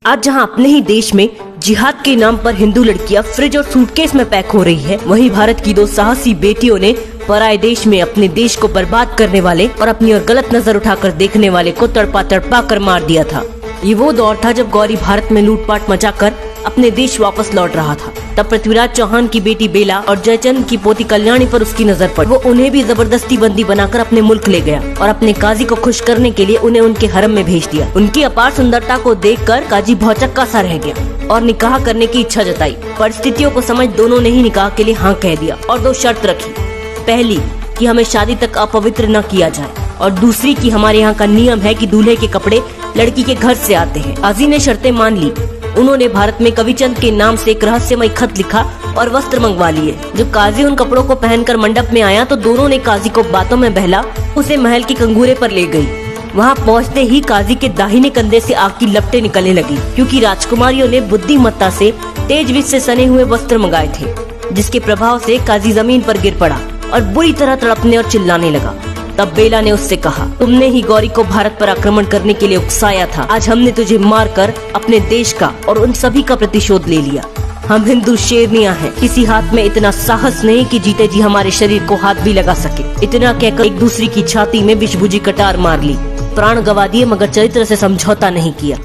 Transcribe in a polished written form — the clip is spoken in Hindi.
आज जहां अपने ही देश में जिहाद के नाम पर हिंदू लड़कियां फ्रिज और सूटकेस में पैक हो रही है, वहीं भारत की दो साहसी बेटियों ने पराये देश में अपने देश को बर्बाद करने वाले और अपनी ओर गलत नजर उठाकर देखने वाले को तड़पा तड़पा कर मार दिया था। ये वो दौर था जब गौरी भारत में लूटपाट मचाकर अपने देश वापस लौट रहा था। तब पृथ्वीराज चौहान की बेटी बेला और जयचंद की पोती कल्याणी पर उसकी नजर पड़ी। वो उन्हें भी जबरदस्ती बंदी बनाकर अपने मुल्क ले गया और अपने काजी को खुश करने के लिए उन्हें उनके हरम में भेज दिया। उनकी अपार सुंदरता को देखकर काजी भौचक्का सा रह गया और निकाह करने की इच्छा जताई। परिस्थितियों को समझ दोनों ने ही निकाह के लिए हाँ कह दिया और दो शर्त रखी। पहली कि हमें शादी तक अपवित्र न किया जाए और दूसरी कि हमारे यहाँ का नियम है कि दूल्हे के कपड़े लड़की के घर से आते हैं। काजी ने शर्तें मान ली। उन्होंने भारत में कविचंद के नाम से एक रहस्यमय खत लिखा और वस्त्र मंगवा लिए। जब काजी उन कपड़ों को पहनकर मंडप में आया तो दोनों ने काजी को बातों में बहला उसे महल के कंगूरे पर ले गई। वहाँ पहुँचते ही काजी के दाहिने कंधे से आग की लपटें निकलने लगी, क्योंकि राजकुमारियों ने बुद्धिमत्ता से तेज विष से सने हुए वस्त्र मंगाए थे, जिसके प्रभाव से काजी जमीन पर गिर पड़ा और बुरी तरह तड़पने और चिल्लाने लगा। तब बेला ने उससे कहा, तुमने ही गौरी को भारत पर आक्रमण करने के लिए उकसाया था। आज हमने तुझे मारकर अपने देश का और उन सभी का प्रतिशोध ले लिया। हम हिंदू शेरनियां हैं, किसी हाथ में इतना साहस नहीं कि जीते जी हमारे शरीर को हाथ भी लगा सके। इतना कहकर एक दूसरी की छाती में विषभुजी कटार मार ली। प्राण गंवा दिए मगर चरित्र से समझौता नहीं किया।